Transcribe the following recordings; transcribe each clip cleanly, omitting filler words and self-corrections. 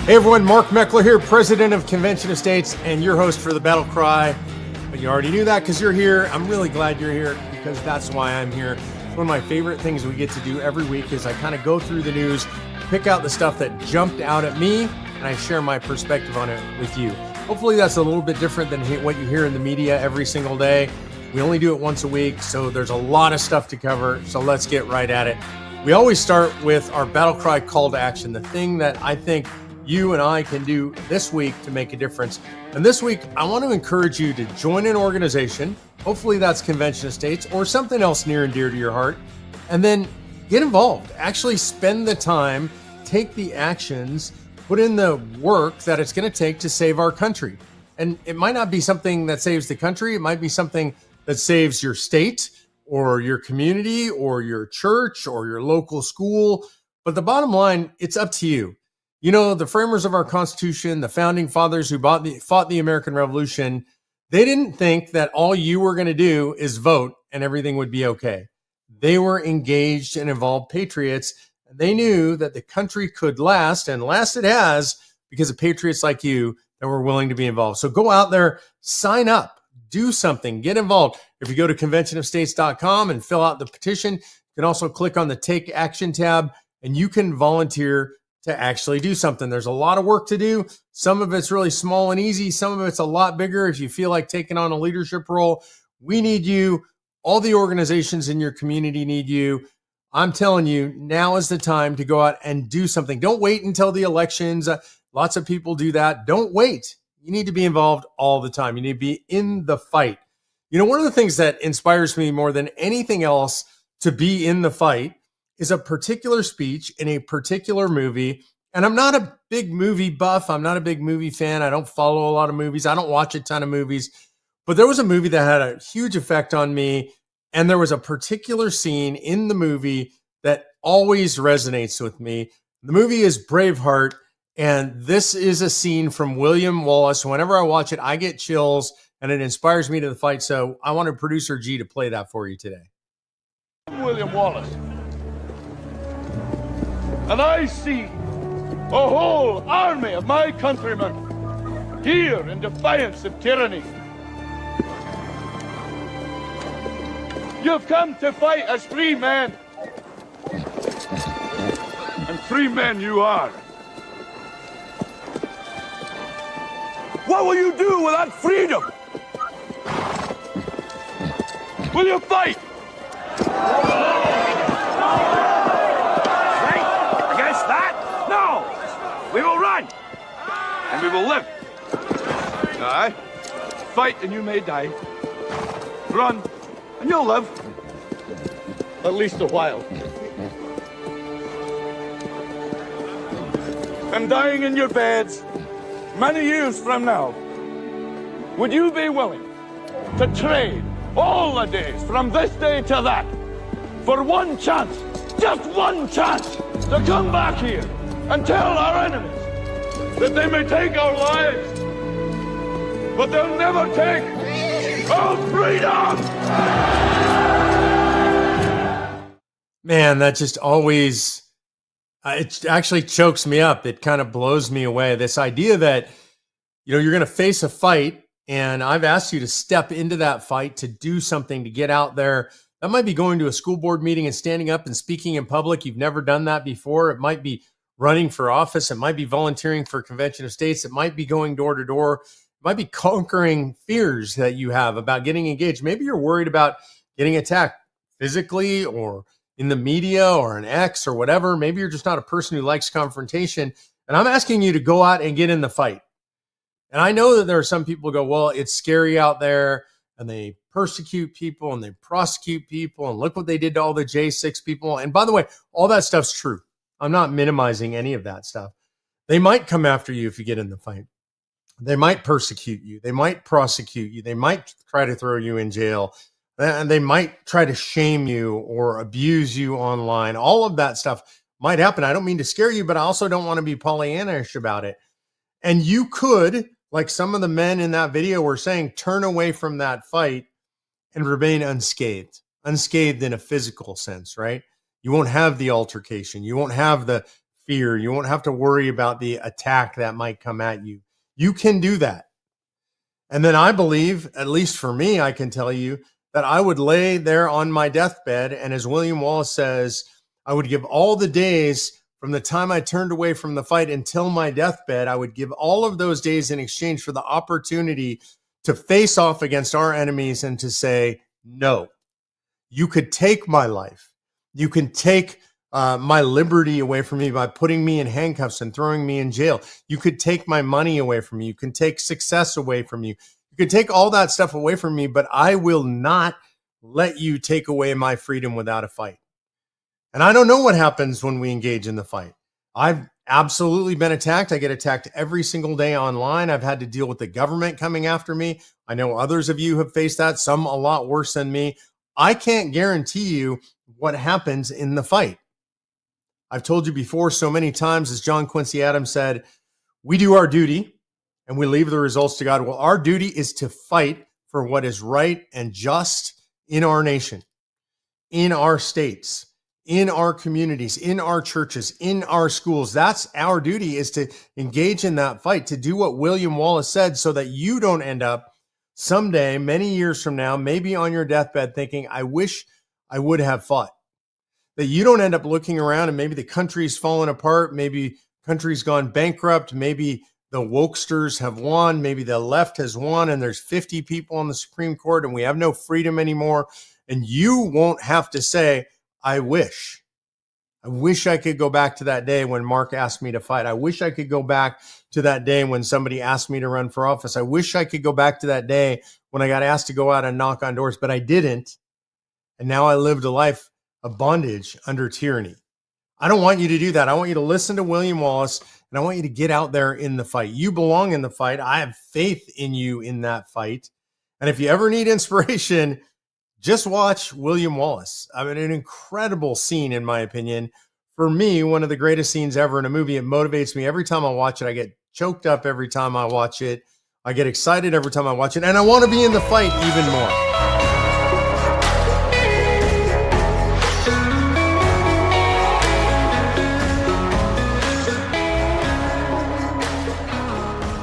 Hey everyone, Mark Meckler here, president of Convention Estates and your host for the BattleCry. But you already knew that because you're here. I'm really glad you're here because that's why I'm here. It's one of my favorite things we get to do every week is I kind of go through the news, pick out the stuff that jumped out at me, and I share my perspective on it with you. Hopefully that's a little bit different than what you hear in the media every single day. We only do it once a week, so there's a lot of stuff to cover, so let's get right at it. We always start with our BattleCry call to action, the thing that I think you and I can do this week to make a difference. And this week, I want to encourage you to join an organization. Hopefully that's Convention Estates or something else near and dear to your heart. And then get involved. Actually spend the time, take the actions, put in the work that it's going to take to save our country. And it might not be something that saves the country. It might be something that saves your state or your community or your church or your local school. But the bottom line, it's up to you. You know, the framers of our Constitution, the founding fathers who fought the American Revolution, they didn't think that all you were going to do is vote and everything would be okay. They were engaged and involved patriots, and they knew that the country could last, and last it has because of patriots like you that were willing to be involved. So go out there, sign up, do something, get involved. If you go to conventionofstates.com and fill out the petition, you can also click on the Take Action tab, and you can volunteer to actually do something. There's a lot of work to do. Some of it's really small and easy. Some of it's a lot bigger. If you feel like taking on a leadership role, we need you. All the organizations in your community need you. I'm telling you, now is the time to go out and do something. Don't wait until the elections. Lots of people do that. Don't wait. You need to be involved all the time. You need to be in the fight. You know, one of the things that inspires me more than anything else to be in the fight is a particular speech in a particular movie. And I'm not a big movie buff. I'm not a big movie fan. I don't follow a lot of movies. I don't watch a ton of movies. But there was a movie that had a huge effect on me. And there was a particular scene in the movie that always resonates with me. The movie is Braveheart. And this is a scene from William Wallace. Whenever I watch it, I get chills and it inspires me to the fight. So I wanted producer G to play that for you today. I'm William Wallace. And I see a whole army of my countrymen here in defiance of tyranny. You've come to fight as free men. And free men you are. What will you do with that freedom? Will you fight? We will run, and we will live. Aye. Fight, and you may die. Run, and you'll live. At least a while. And dying in your beds, many years from now, would you be willing to trade all the days from this day to that for one chance, just one chance, to come back here and tell our enemies that they may take our lives, but they'll never take our freedom! Man, that just always, it actually chokes me up. It kind of blows me away. This idea that, you know, you're going to face a fight, and I've asked you to step into that fight, to do something, to get out there. That might be going to a school board meeting and standing up and speaking in public. You've never done that before. It might be running for office. It might be volunteering for Convention of States. It might be going door to door. It might be conquering fears that you have about getting engaged. Maybe you're worried about getting attacked physically or in the media or an X or whatever. Maybe you're just not a person who likes confrontation. And I'm asking you to go out and get in the fight. And I know that there are some people who go, well, it's scary out there, and they persecute people and they prosecute people, and look what they did to all the J6 people. And by the way, all that stuff's true. I'm not minimizing any of that stuff. They might come after you if you get in the fight. They might persecute you. They might prosecute you. They might try to throw you in jail. And they might try to shame you or abuse you online. All of that stuff might happen. I don't mean to scare you, but I also don't want to be Pollyannish about it. And you could, like some of the men in that video were saying, turn away from that fight and remain unscathed. Unscathed in a physical sense, right? You won't have the altercation. You won't have the fear. You won't have to worry about the attack that might come at you. You can do that. And then I believe, at least for me, I can tell you that I would lay there on my deathbed. And as William Wallace says, I would give all the days from the time I turned away from the fight until my deathbed. I would give all of those days in exchange for the opportunity to face off against our enemies and to say, no, you could take my life. You can take my liberty away from me by putting me in handcuffs and throwing me in jail. You could take my money away from me. You can take success away from you. You could take all that stuff away from me, but I will not let you take away my freedom without a fight. And I don't know what happens when we engage in the fight. I've absolutely been attacked. I get attacked every single day online. I've had to deal with the government coming after me. I know others of you have faced that, some a lot worse than me. I can't guarantee you what happens in the fight. I've told you before so many times, as John Quincy Adams said, we do our duty and we leave the results to God. Well, our duty is to fight for what is right and just in our nation, in our states, in our communities, in our churches, in our schools. That's our duty, is to engage in that fight, to do what William Wallace said, so that you don't end up someday, many years from now, maybe on your deathbed thinking, I wish I would have fought. That you don't end up looking around and maybe the country's fallen apart, maybe country's gone bankrupt, maybe the wokesters have won, maybe the left has won, and there's 50 people on the Supreme Court and we have no freedom anymore. And you won't have to say, I wish I could go back to that day when Mark asked me to fight. I wish I could go back to that day when somebody asked me to run for office. I wish I could go back to that day when I got asked to go out and knock on doors, but I didn't. And now I lived a life of bondage under tyranny. I don't want you to do that. I want you to listen to William Wallace, and I want you to get out there in the fight. You belong in the fight. I have faith in you in that fight. And if you ever need inspiration, just watch William Wallace. I mean, an incredible scene, in my opinion. For me, one of the greatest scenes ever in a movie. It motivates me every time I watch it. I get choked up every time I watch it. I get excited every time I watch it. And I want to be in the fight even more.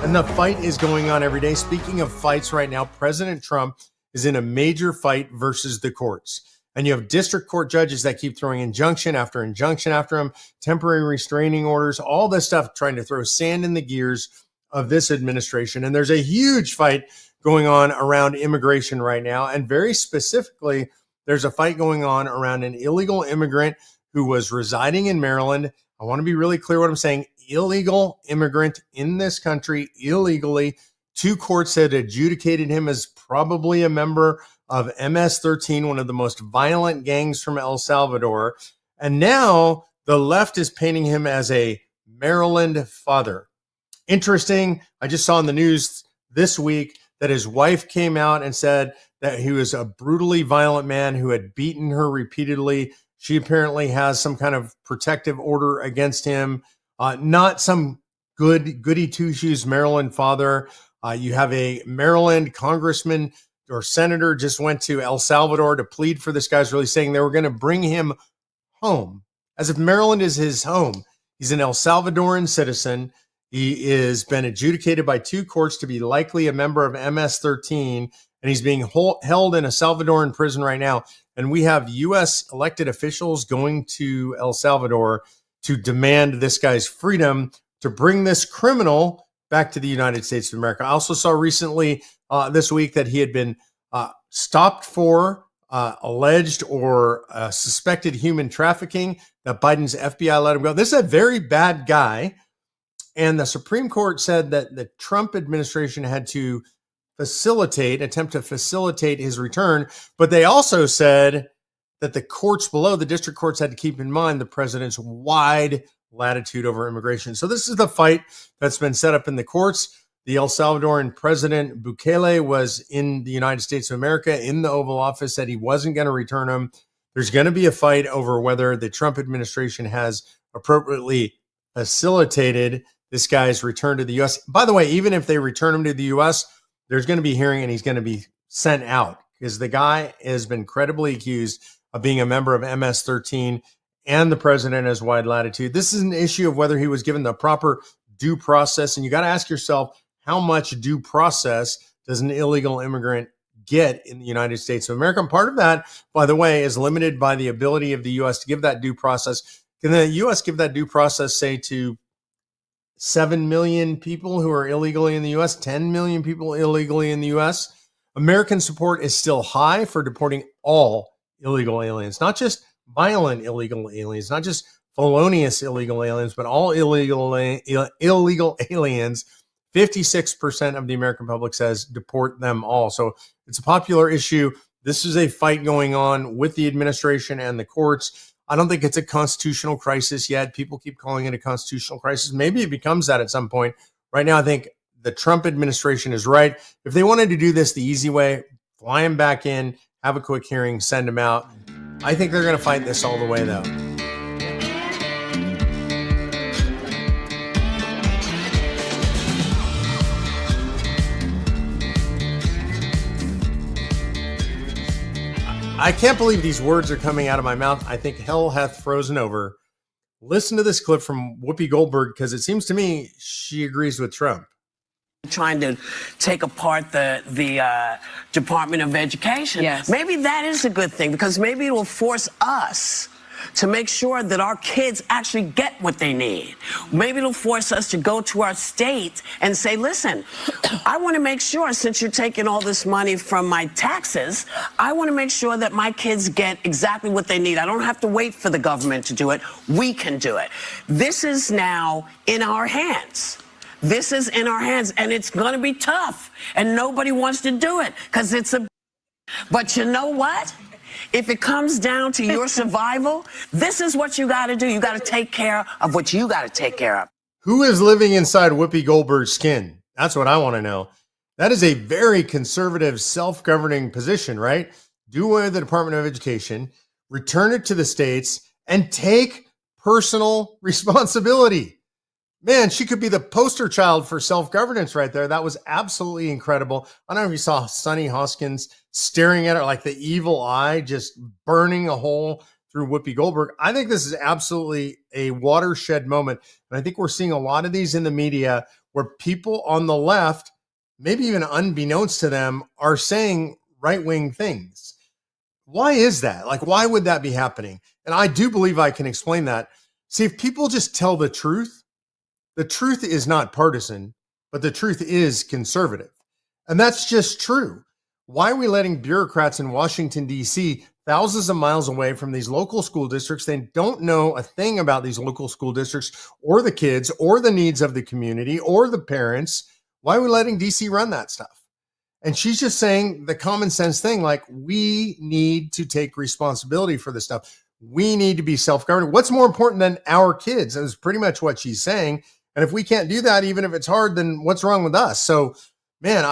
And the fight is going on every day. Speaking of fights right now, President Trump is in a major fight versus the courts. And you have district court judges that keep throwing injunction after him, temporary restraining orders, all this stuff, trying to throw sand in the gears of this administration. And there's a huge fight going on around immigration right now. And very specifically, there's a fight going on around an illegal immigrant who was residing in Maryland. I want to be really clear what I'm saying. Illegal immigrant in this country illegally. Two courts had adjudicated him as probably a member of MS-13, one of the most violent gangs from El Salvador. And now the left is painting him as a Maryland father. Interesting. I just saw in the news this week that his wife came out and said that he was a brutally violent man who had beaten her repeatedly. She apparently has some kind of protective order against him. Not some goody two-shoes Maryland father. You have a Maryland congressman or senator just went to El Salvador to plead for this guy's really saying they were going to bring him home, as if Maryland is his home. He's an El Salvadoran citizen. He has been adjudicated by two courts to be likely a member of MS-13, and he's being held in a Salvadoran prison right now. And we have U.S. elected officials going to El Salvador to demand this guy's freedom, to bring this criminal back to the United States of America. I also saw recently this week that he had been stopped for alleged or suspected human trafficking, that Biden's FBI let him go. This is a very bad guy. And the Supreme Court said that the Trump administration had to attempt to facilitate his return. But they also said that the courts below, the district courts, had to keep in mind the president's wide latitude over immigration. So this is the fight that's been set up in the courts. The El Salvadoran president Bukele was in the United States of America in the Oval Office, said he wasn't going to return him. There's going to be a fight over whether the Trump administration has appropriately facilitated this guy's return to the U.S. By the way, even if they return him to the U.S., there's going to be a hearing and he's going to be sent out because the guy has been credibly accused of being a member of MS-13 and the president has wide latitude. This is an issue of whether he was given the proper due process. And you got to ask yourself, how much due process does an illegal immigrant get in the United States of America? And part of that, by the way, is limited by the ability of the U.S. to give that due process. Can the U.S. give that due process, say, to 7 million people who are illegally in the U.S., 10 million people illegally in the U.S.? American support is still high for deporting all illegal aliens, not just violent illegal aliens, not just felonious illegal aliens, but all illegal aliens. 56% of the American public says deport them all. So it's a popular issue. This is a fight going on with the administration and the courts. I don't think it's a constitutional crisis yet. People keep calling it a constitutional crisis. Maybe it becomes that at some point. Right now, I think the Trump administration is right. If they wanted to do this the easy way, fly him back in, have a quick hearing, send him out. I think they're going to fight this all the way, though. I can't believe these words are coming out of my mouth. I think hell hath frozen over. Listen to this clip from Whoopi Goldberg, because it seems to me she agrees with Trump. Trying to take apart the Department of Education. Yes. Maybe that is a good thing, because maybe it will force us to make sure that our kids actually get what they need. Maybe it'll force us to go to our state and say, listen, I want to make sure, since you're taking all this money from my taxes, I want to make sure that my kids get exactly what they need. I don't have to wait for the government to do it. We can do it. This is now in our hands. This is in our hands, and it's going to be tough, and nobody wants to do it because it's a... But you know what? If it comes down to your survival, this is what you got to do. You got to take care of what you got to take care of. Who is living inside Whoopi Goldberg's skin? That's what I want to know. That is a very conservative, self-governing position, right? Do away with the Department of Education, return it to the states, and take personal responsibility. Man, she could be the poster child for self-governance right there. That was absolutely incredible. I don't know if you saw Sonny Hoskins staring at her like the evil eye, just burning a hole through Whoopi Goldberg. I think this is absolutely a watershed moment. And I think we're seeing a lot of these in the media where people on the left, maybe even unbeknownst to them, are saying right-wing things. Why is that? Like, why would that be happening? And I do believe I can explain that. See, if people just tell the truth is not partisan, but the truth is conservative. And that's just true. Why are we letting bureaucrats in Washington, D.C., thousands of miles away from these local school districts? They don't know a thing about these local school districts or the kids or the needs of the community or the parents. Why are we letting D.C. run that stuff? And she's just saying the common sense thing, like, we need to take responsibility for this stuff. We need to be self-governing. What's more important than our kids? That is pretty much what she's saying. And if we can't do that, even if it's hard, then what's wrong with us? So, man,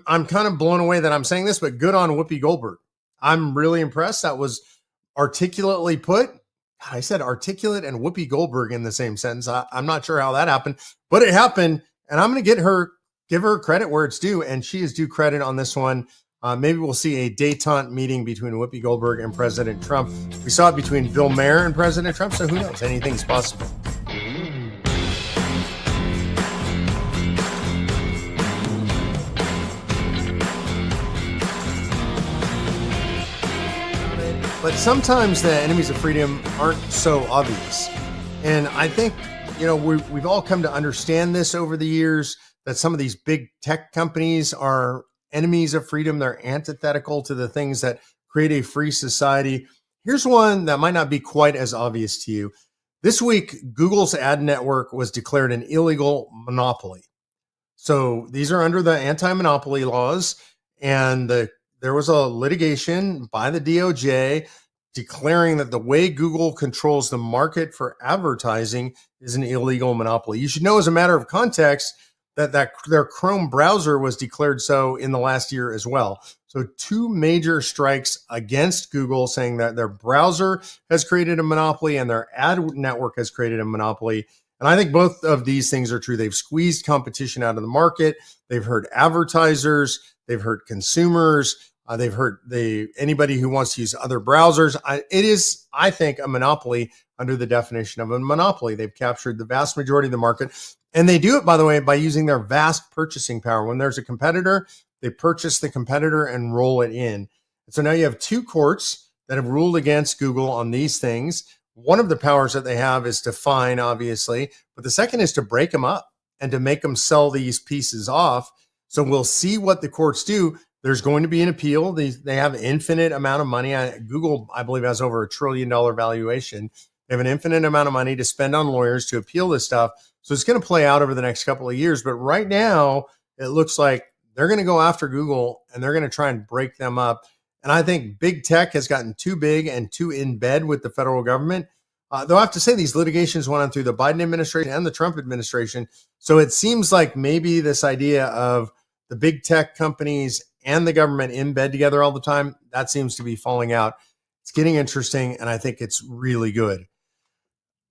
I'm kind of blown away that I'm saying this, but good on Whoopi Goldberg. I'm really impressed. That was articulately put. I said articulate and Whoopi Goldberg in the same sentence. I'm not sure how that happened, but it happened. And I'm going to give her credit where it's due. And she is due credit on this one. Maybe we'll see a détente meeting between Whoopi Goldberg and President Trump. We saw it between Bill Maher and President Trump. So who knows? Anything's possible. But sometimes the enemies of freedom aren't so obvious. And I think, we've all come to understand this over the years, that some of these big tech companies are enemies of freedom. They're antithetical to the things that create a free society. Here's one that might not be quite as obvious to you. This week, Google's ad network was declared an illegal monopoly. So these are under the anti-monopoly laws, and there was a litigation by the DOJ declaring that the way Google controls the market for advertising is an illegal monopoly. You should know, as a matter of context, that their Chrome browser was declared so in the last year as well. So two major strikes against Google, saying that their browser has created a monopoly and their ad network has created a monopoly. And I think both of these things are true. They've squeezed competition out of the market. They've hurt advertisers. They've hurt consumers. They've hurt anybody who wants to use other browsers. It is, I think, a monopoly under the definition of a monopoly. They've captured the vast majority of the market. And they do it, by the way, by using their vast purchasing power. When there's a competitor, they purchase the competitor and roll it in. So now you have two courts that have ruled against Google on these things. One of the powers that they have is to fine, obviously, but the second is to break them up and to make them sell these pieces off. So we'll see what the courts do. There's going to be an appeal. They have an infinite amount of money. Google, I believe, has over $1 trillion valuation. They have an infinite amount of money to spend on lawyers to appeal this stuff. So it's going to play out over the next couple of years. But right now, it looks like they're going to go after Google and they're going to try and break them up. And I think big tech has gotten too big and too in bed with the federal government. Though I have to say these litigations went on through the Biden administration and the Trump administration. So it seems like maybe this idea of the big tech companies and the government in bed together all the time, that seems to be falling out. It's getting interesting, and I think it's really good.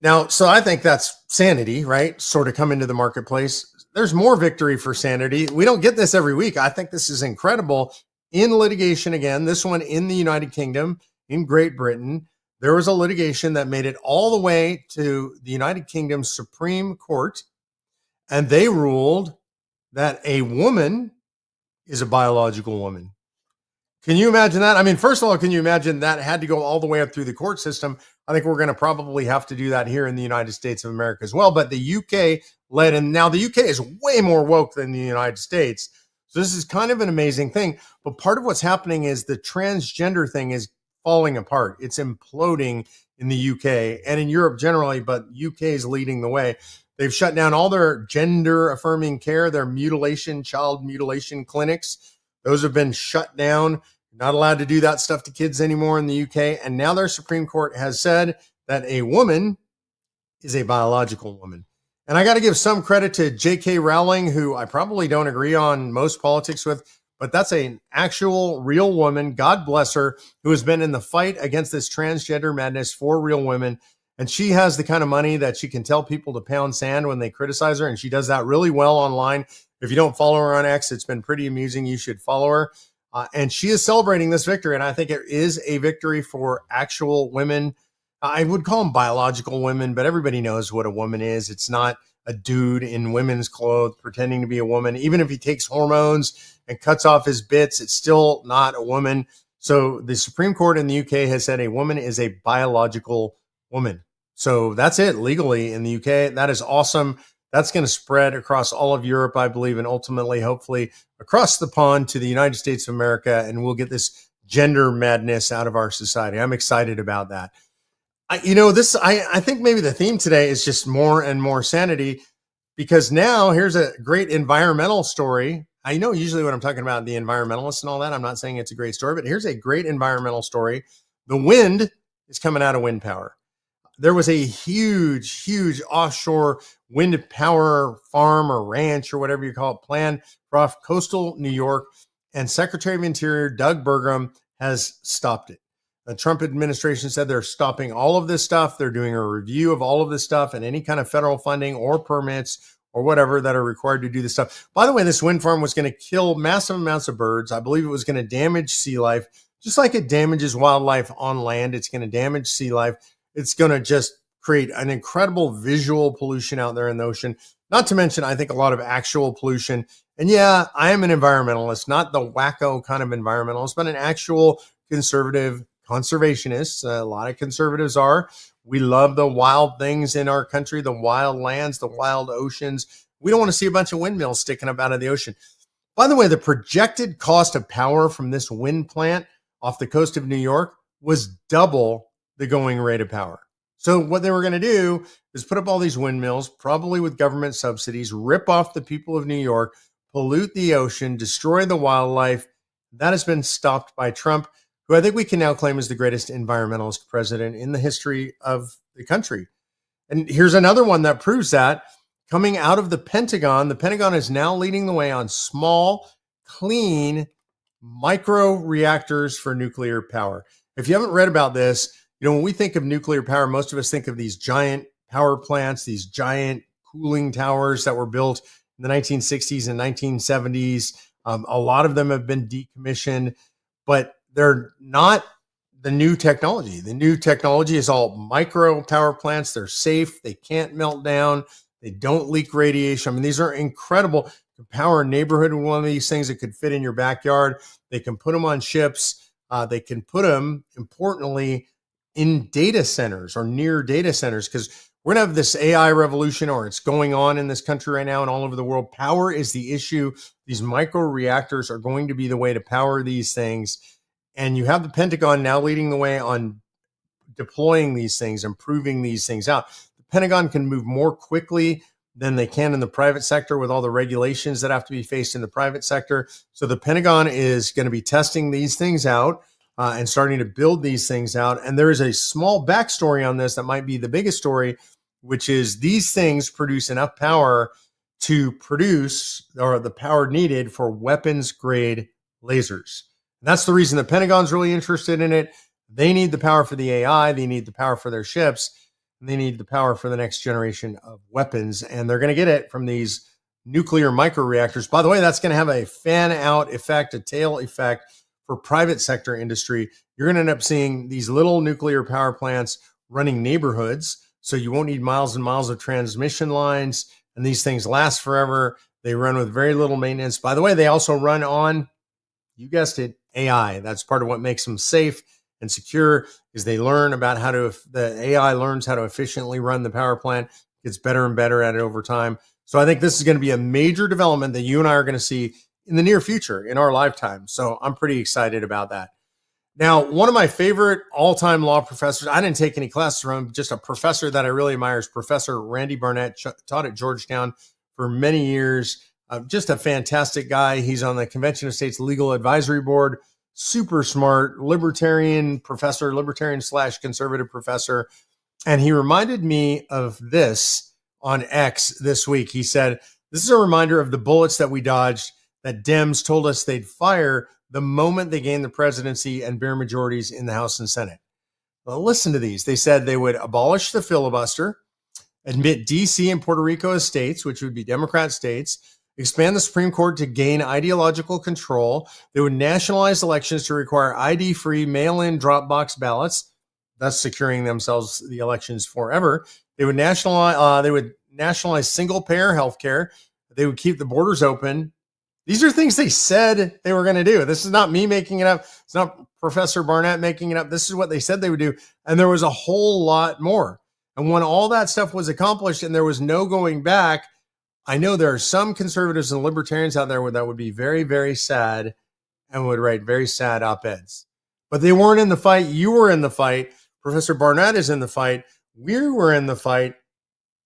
Now, so I think that's sanity, right? Sort of come into the marketplace. There's more victory for sanity. We don't get this every week. I think this is incredible. In litigation again, this one in the United Kingdom, in Great Britain, there was a litigation that made it all the way to the United Kingdom Supreme Court, and they ruled that a woman is a biological woman. Can you imagine that? I mean, first of all, can you imagine that had to go all the way up through the court system? I think we're going to probably have to do that here in the United States of America as well. But the UK led, and now the UK is way more woke than the United States. So this is kind of an amazing thing. But part of what's happening is the transgender thing is falling apart. It's imploding in the UK and in Europe generally, but UK is leading the way. They've shut down all their gender affirming care, their child mutilation clinics. Those have been shut down. Not allowed to do that stuff to kids anymore in the UK. And now their Supreme Court has said that a woman is a biological woman. And I got to give some credit to J.K. Rowling, who I probably don't agree on most politics with, but that's an actual real woman, God bless her, who has been in the fight against this transgender madness for real women. And she has the kind of money that she can tell people to pound sand when they criticize her. And she does that really well online. If you don't follow her on X, it's been pretty amusing. You should follow her. And she is celebrating this victory. And I think it is a victory for actual women. I would call them biological women, but everybody knows what a woman is. It's not a dude in women's clothes pretending to be a woman. Even if he takes hormones and cuts off his bits, it's still not a woman. So the Supreme Court in the UK has said a woman is a biological woman. So that's it legally in the UK. That is awesome. That's going to spread across all of Europe, I believe, and ultimately, hopefully, across the pond to the United States of America, and we'll get this gender madness out of our society. I'm excited about that. I think maybe the theme today is just more and more sanity, because now here's a great environmental story. I know usually when I'm talking about the environmentalists and all that, I'm not saying it's a great story, but here's a great environmental story. The wind is coming out of wind power. There was a huge, huge offshore wind power farm or ranch or whatever you call it planned off coastal New York, and Secretary of Interior Doug Burgum has stopped it. The Trump administration said they're stopping all of this stuff. They're doing a review of all of this stuff and any kind of federal funding or permits or whatever that are required to do this stuff. By the way, this wind farm was going to kill massive amounts of birds. I believe it was going to damage sea life, just like it damages wildlife on land. It's going to damage sea life. It's going to just create an incredible visual pollution out there in the ocean. Not to mention, I think a lot of actual pollution. And yeah, I am an environmentalist, not the wacko kind of environmentalist, but an actual conservative conservationist. A lot of conservatives are. We love the wild things in our country, the wild lands, the wild oceans. We don't want to see a bunch of windmills sticking up out of the ocean. By the way, the projected cost of power from this wind plant off the coast of New York was double the going rate of power. So what they were going to do is put up all these windmills, probably with government subsidies, rip off the people of New York, pollute the ocean, destroy the wildlife. That has been stopped by Trump, who I think we can now claim is the greatest environmentalist president in the history of the country. And here's another one that proves that. Coming out of the Pentagon is now leading the way on small, clean micro reactors for nuclear power. If you haven't read about this, when we think of nuclear power, most of us think of these giant power plants, these giant cooling towers that were built in the 1960s and 1970s. A lot of them have been decommissioned. but they're not the new technology. The new technology is all micro power plants. They're safe. They can't melt down. They don't leak radiation. I mean, these are incredible. You can power a neighborhood with one of these things that could fit in your backyard. They can put them on ships. They can put them, importantly, in data centers or near data centers, because we're going to have this AI revolution, or it's going on in this country right now and all over the world. Power is the issue. These micro reactors are going to be the way to power these things. And you have the Pentagon now leading the way on deploying these things, improving these things out. The Pentagon can move more quickly than they can in the private sector with all the regulations that have to be faced in the private sector. So the Pentagon is going to be testing these things out and starting to build these things out. And there is a small backstory on this that might be the biggest story, which is these things produce enough power to produce, or the power needed for weapons grade lasers. And that's the reason the Pentagon's really interested in it. They need the power for the AI. They need the power for their ships. And they need the power for the next generation of weapons. And they're going to get it from these nuclear microreactors. By the way, that's going to have a fan out effect, a tail effect for private sector industry. You're going to end up seeing these little nuclear power plants running neighborhoods. So you won't need miles and miles of transmission lines. And these things last forever. They run with very little maintenance. By the way, they also run on, you guessed it, AI. That's part of what makes them safe and secure, is they learn about how to, the AI learns how to efficiently run the power plant, gets better and better at it over time. So I think this is going to be a major development that you and I are going to see in the near future, in our lifetime. So I'm pretty excited about that. Now, one of my favorite all-time law professors, I didn't take any classes from him, just a professor that I really admire, is Professor Randy Barnett, taught at Georgetown for many years. Just a fantastic guy. He's on the Convention of States Legal Advisory Board. Super smart, libertarian professor, libertarian/conservative professor. And he reminded me of this on X this week. He said, this is a reminder of the bullets that we dodged, that Dems told us they'd fire the moment they gained the presidency and bare majorities in the House and Senate. Well, listen to these. They said they would abolish the filibuster, admit D.C. and Puerto Rico as states, which would be Democrat states, expand the Supreme Court to gain ideological control. They would nationalize elections to require ID-free mail-in drop box ballots, thus securing themselves the elections forever. They would nationalize single-payer health care. They would keep the borders open. These are things they said they were going to do. This is not me making it up. It's not Professor Barnett making it up. This is what they said they would do. And there was a whole lot more. And when all that stuff was accomplished and there was no going back, I know there are some conservatives and libertarians out there that would be very, very sad and would write very sad op-eds. But they weren't in the fight. You were in the fight. Professor Barnett is in the fight. We were in the fight.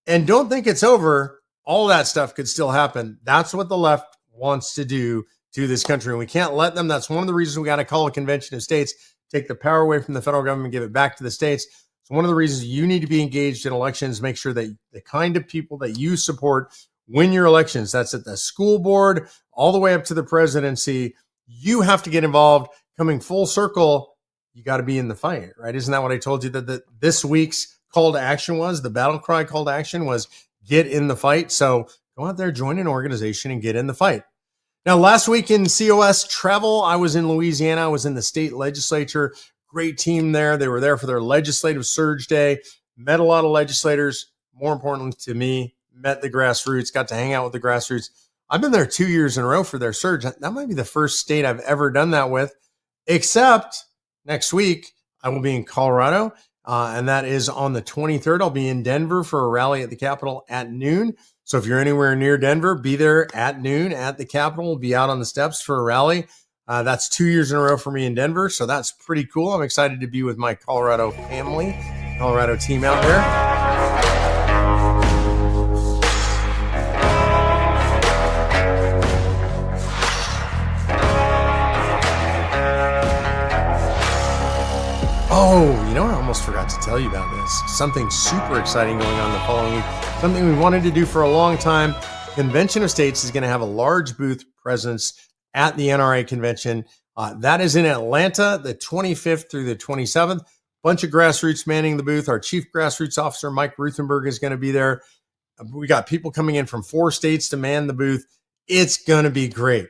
And don't think it's over. All that stuff could still happen. That's what the left wants to do to this country. And we can't let them. That's one of the reasons we got to call a convention of states, take the power away from the federal government, give it back to the states. So one of the reasons you need to be engaged in elections, make sure that the kind of people that you support win your elections. That's at the school board, all the way up to the presidency. You have to get involved. Coming full circle, you got to be in the fight, right? Isn't that what I told you that this week's call to action was? The BattleCry call to action was get in the fight. So go out there, join an organization, and get in the fight. Now, last week in COS travel, I was in Louisiana. I was in the state legislature. Great team there. They were there for their legislative surge day. Met a lot of legislators. More importantly to me, met the grassroots, got to hang out with the grassroots. I've been there 2 years in a row for their surge. That might be the first state I've ever done that with, except next week I will be in Colorado, and that is on the 23rd. I'll be in Denver for a rally at the Capitol at noon. So if you're anywhere near Denver, be there at noon at the Capitol. We'll be out on the steps for a rally. That's 2 years in a row for me in Denver, so that's pretty cool. I'm excited to be with my Colorado family, Colorado team out there. Oh, I almost forgot to tell you about this. Something super exciting going on the following week. Something we wanted to do for a long time. Convention of States is going to have a large booth presence at the NRA convention. That is in Atlanta, the 25th through the 27th. Bunch of grassroots manning the booth. Our chief grassroots officer, Mike Ruthenberg, is going to be there. We got people coming in from 4 states to man the booth. It's going to be great.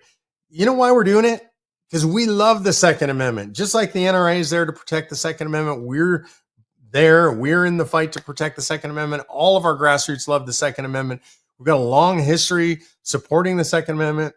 You know why we're doing it? because we love the Second Amendment. Just like the NRA is there to protect the Second Amendment, we're there. We're in the fight to protect the Second Amendment. All of our grassroots love the Second Amendment. We've got a long history supporting the Second Amendment.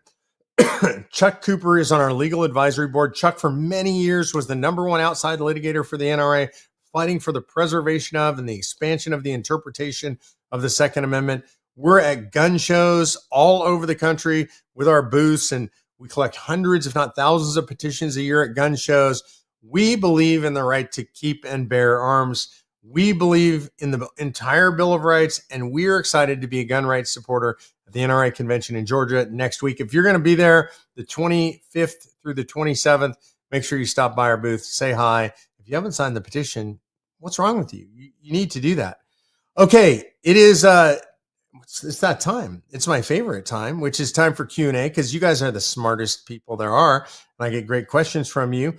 Chuck Cooper is on our legal advisory board. Chuck, for many years, was the #1 outside litigator for the NRA, fighting for the preservation of and the expansion of the interpretation of the Second Amendment. We're at gun shows all over the country with our booths, and we collect hundreds, if not thousands, of petitions a year at gun shows. We believe in the right to keep and bear arms. We believe in the entire Bill of Rights, and we're excited to be a gun rights supporter at the NRA convention in Georgia next week. If you're going to be there the 25th through the 27th, make sure you stop by our booth, say hi. If you haven't signed the petition, what's wrong with you? You need to do that. Okay, it is it's that time. It's my favorite time, which is time for Q&A, because you guys are the smartest people there are, and I get great questions from you.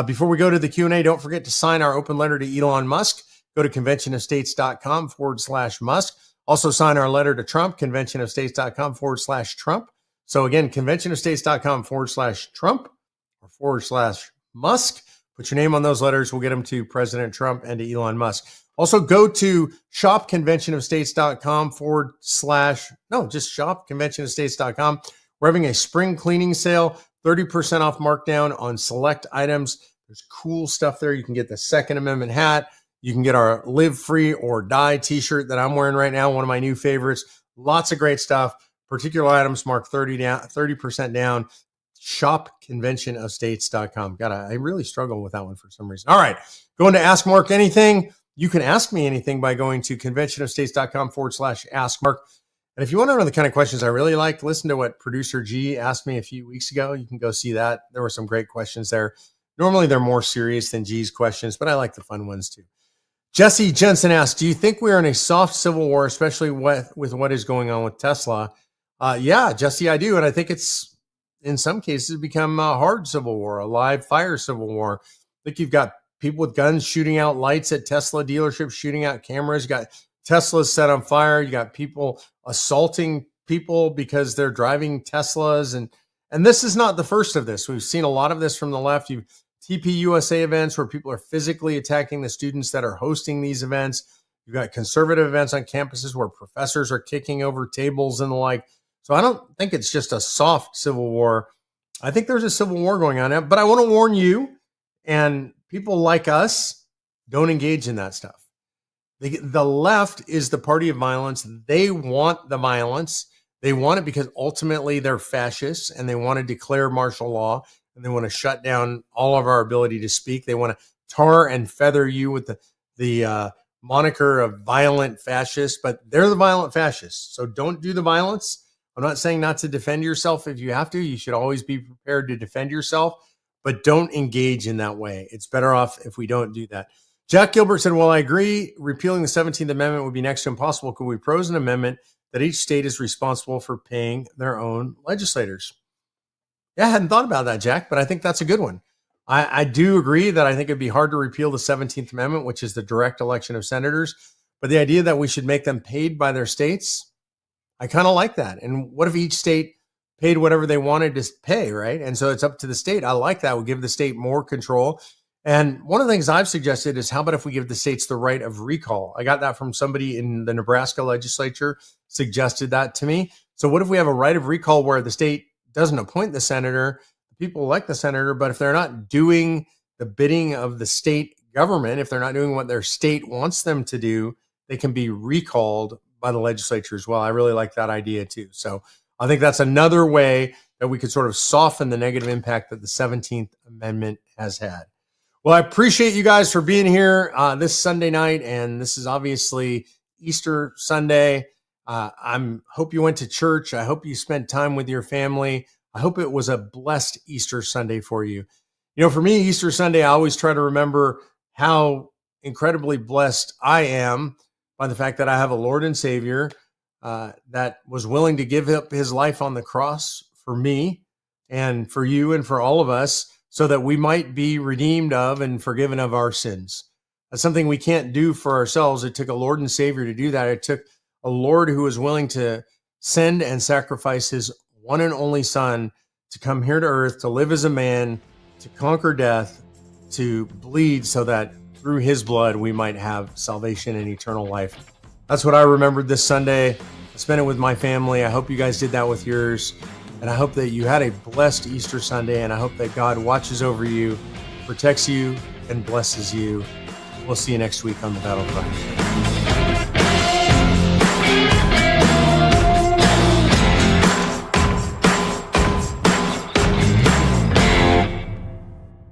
Before we go to the Q&A, don't forget to sign our open letter to Elon Musk. Go to conventionofstates.com/Musk. Also sign our letter to Trump, conventionofstates.com/Trump. So again, conventionofstates.com/Trump or /Musk. Put your name on those letters. We'll get them to President Trump and to Elon Musk. Also go to shopconventionofstates.com just shop conventionofstates.com. We're having a spring cleaning sale, 30% off markdown on select items. There's cool stuff there. You can get the Second Amendment hat. You can get our Live Free or Die t-shirt that I'm wearing right now, one of my new favorites. Lots of great stuff. Particular items marked 30% down. Shopconventionofstates.com. I really struggle with that one for some reason. All right. Going to Ask Mark Anything. You can ask me anything by going to conventionofstates.com/Ask Mark. And if you want to know the kind of questions I really like, listen to what producer G asked me a few weeks ago. You can go see that. There were some great questions there. Normally they're more serious than G's questions, but I like the fun ones too. Jesse Jensen asked, do you think we are in a soft civil war, especially with what is going on with Tesla? Yeah, Jesse, I do. And I think it's, in some cases, become a hard civil war, a live fire civil war. I think you've got people with guns shooting out lights at Tesla dealerships, shooting out cameras. You got Teslas set on fire. You got people assaulting people because they're driving Teslas. And this is not the first of this. We've seen a lot of this from the left. You've TPUSA events where people are physically attacking the students that are hosting these events. You've got conservative events on campuses where professors are kicking over tables and the like. So I don't think it's just a soft civil war. I think there's a civil war going on. But I want to warn you, and people like us, don't engage in that stuff. The left is the party of violence. They want the violence. They want it because ultimately they're fascists and they want to declare martial law. And they want to shut down all of our ability to speak. They want to tar and feather you with the moniker of violent fascists, but they're the violent fascists. So don't do the violence. I'm not saying not to defend yourself if you have to. You should always be prepared to defend yourself, but don't engage in that way. It's better off if we don't do that. Jack Gilbert said, well, I agree. Repealing the 17th Amendment would be next to impossible. Could we propose an amendment that each state is responsible for paying their own legislators? Yeah, I hadn't thought about that, Jack, but I think that's a good one. I do agree that I think it'd be hard to repeal the 17th Amendment, which is the direct election of senators. But the idea that we should make them paid by their states, I kind of like that. And what if each state paid whatever they wanted to pay, right? And so it's up to the state. I like that. We'll give the state more control. And one of the things I've suggested is how about if we give the states the right of recall? I got that from somebody in the Nebraska legislature, suggested that to me. So what if we have a right of recall where the state doesn't appoint the senator, people elect the senator, but if they're not doing the bidding of the state government, if they're not doing what their state wants them to do, they can be recalled by the legislature as well. I really like that idea too. So I think that's another way that we could sort of soften the negative impact that the 17th Amendment has had. Well, I appreciate you guys for being here this Sunday night, and this is obviously Easter Sunday. I hope you went to church. I hope you spent time with your family. I hope it was a blessed Easter Sunday for you. You know, for me, Easter Sunday, I always try to remember how incredibly blessed I am by the fact that I have a Lord and Savior that was willing to give up his life on the cross for me and for you and for all of us so that we might be redeemed of and forgiven of our sins. That's something we can't do for ourselves. It took a Lord and Savior to do that. It took a Lord who was willing to send and sacrifice his one and only Son to come here to earth, to live as a man, to conquer death, to bleed so that through his blood we might have salvation and eternal life. That's what I remembered this Sunday. I spent it with my family. I hope you guys did that with yours. And I hope that you had a blessed Easter Sunday, and I hope that God watches over you, protects you, and blesses you. We'll see you next week on the BattleCry.